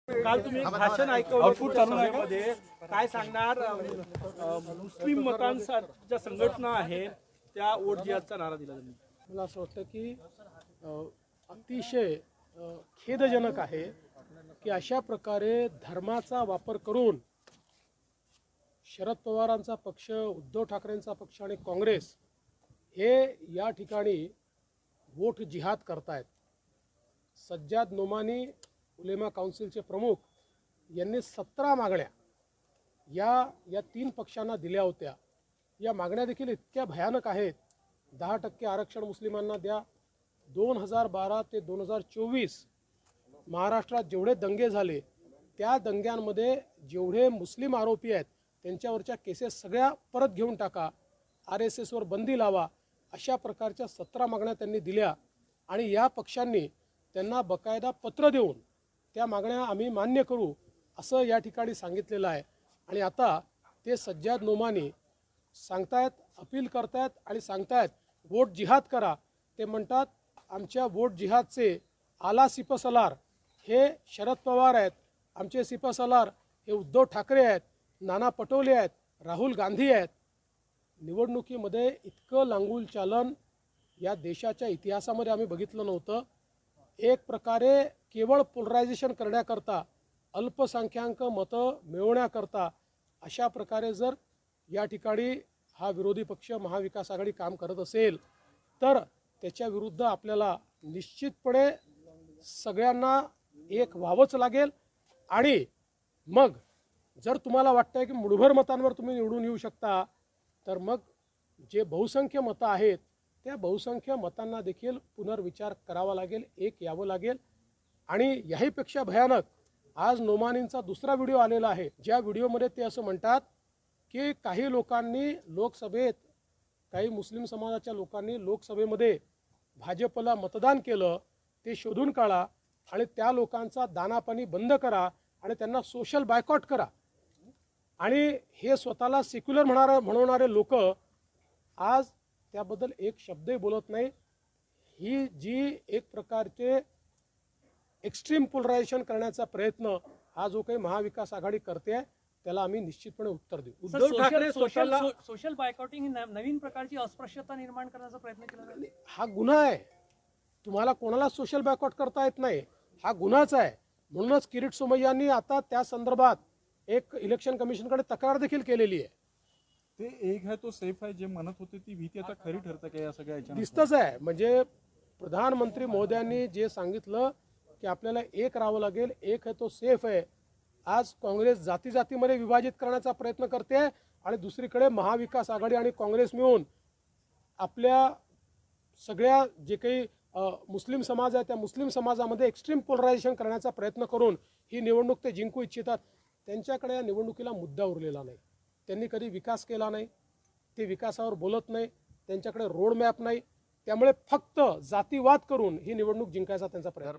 काल तुम्ही एक भाषण ऐकवलं सभेमध्ये काय सांगणार? मुस्लिम मतांच्या संघटना आहे त्या वोट जिहादचा नारा दिला त्यांनी. मला असं वाटतं की अतिशय खेदजनक आहे की अशा प्रकारे धर्माचा वापर करून शरद पवारांचा पक्ष, उद्धव ठाकरेंचा पक्ष आणि काँग्रेस हे या ठिकाणी वोट जिहाद करतायत. सज्जाद नोमानी उलेमा काउन्सिलचे प्रमुख यांनी 17 मागण्या या तीन पक्षांना दिल्या होत्या. या मागण्या देखील इतक्या भयानक आहेत. 10% आरक्षण मुस्लिमांना द्या. 2012 ते 2024 महाराष्ट्रात जेवढे दंगे झाले त्या दंग्यांमध्ये जेवढे मुस्लिम आरोपी आहेत त्यांच्यावरच्या केसेस सगळ्या परत घेऊन टाका. RSS वर बंदी लावा. अशा प्रकारच्या 17 मागण्या त्यांनी दिल्या आणि या पक्षांनी त्यांना बकायदा पत्र देऊन त्या मागण्या आम्ही मान्य करू असं या ठिकाणी सांगितलेलं आहे. आणि आता ते सज्जाद नोमानी सांगतायत, अपील करतायत आणि सांगतायत वोट जिहाद करा. ते म्हणतात आमच्या वोट जिहादचे आला सिपसलार हे शरद पवार आहेत, आमचे सिपसलार हे उद्धव ठाकरे आहेत, नाना पटोले आहेत, राहुल गांधी आहेत. निवडणुकीमध्ये इतकं लांगुल चालन या देशाच्या इतिहासामध्ये आम्ही बघितलं नव्हतं. एक प्रकारे केवळ पोलरायझेशन करण्याकरता, अल्पसंख्याक मतं मिळवण्याकरता अशा प्रकारे जर या ठिकाणी हा विरोधी पक्ष महाविकास आघाडी काम करत असेल तर त्याच्या विरुद्ध आपल्याला निश्चितपणे सगळ्यांना एक व्हावंच लागेल. आणि मग जर तुम्हाला वाटतंय की मुठभर मतांवर तुम्ही निवडून येऊ शकता तर मग जे बहुसंख्य मतं आहेत त्या बहुसंख्य मतांना देखील पुनर्विचार करावा लागेल, एक यावं लागेल. आणि याहीपेक्षा भयानक आज नोमानींचा दुसरा व्हिडिओ आलेला आहे, ज्या व्हिडिओमध्ये ते असं म्हणतात की काही लोकांनी लोकसभेत, काही मुस्लिम समाजाच्या लोकांनी लोकसभेमध्ये भाजपला मतदान केलं, ते शोधून काढा आणि त्या लोकांचा दानापाणी बंद करा आणि त्यांना सोशल बायकॉट करा. आणि हे स्वतःला सेक्युलर म्हणवणारे लोक आज त्याबद्दल एक शब्दही बोलत नाही. ही जी एक प्रकारचे एक्स्ट्रीम पोलरायझेशन करण्याचा प्रयत्न हा जो काही महाविकास आघाडी करते त्याला आम्ही निश्चितपणे उत्तर देऊ. उद्धव ठाकरे सोशल बायकॉटिंग ही नवीन प्रकारची अस्पृश्यता निर्माण करण्याचा प्रयत्न केला जातो. हा गुन्हा आहे. तुम्हाला कोणाला सोशल बायकॉट करता येत नाही, हा गुन्हाच आहे. म्हणूनच किरीट सोमय्यांनी आता त्या संदर्भात एक इलेक्शन कमिशनकडे तक्रार देखील केलेली आहे. ते एक है तो सेफ आहे जे म्हणत होते ती भीती आता खरी ठरते का या सगळ्या याच्यात? दिसतच आहे. म्हणजे प्रधानमंत्री महोदयांनी जे सांगितलं की आपल्याला एक राहावं लागेल, एक है तो सेफ आहे. आज काँग्रेस जाती जातीमध्ये विभाजित करण्याचा प्रयत्न करते आणि दुसरीकडे महाविकास आघाडी आणि काँग्रेस मिळून आपल्या सगळ्या जे काही मुस्लिम समाज आहे त्या मुस्लिम समाजामध्ये एक्स्ट्रीम पोलरायझेशन करण्याचा प्रयत्न करून ही निवडणूक ते जिंकू इच्छितात. त्यांच्याकडे या निवडणुकीला मुद्दा उरलेला नाही. त्यांनी कधी विकास केला नाही, ते विकासावर बोलत नाही, त्यांच्याकडे रोड मॅप नाही. त्यामुळे फक्त जातीवाद करून ही निवडणूक जिंकायचा त्यांचा प्रयत्न.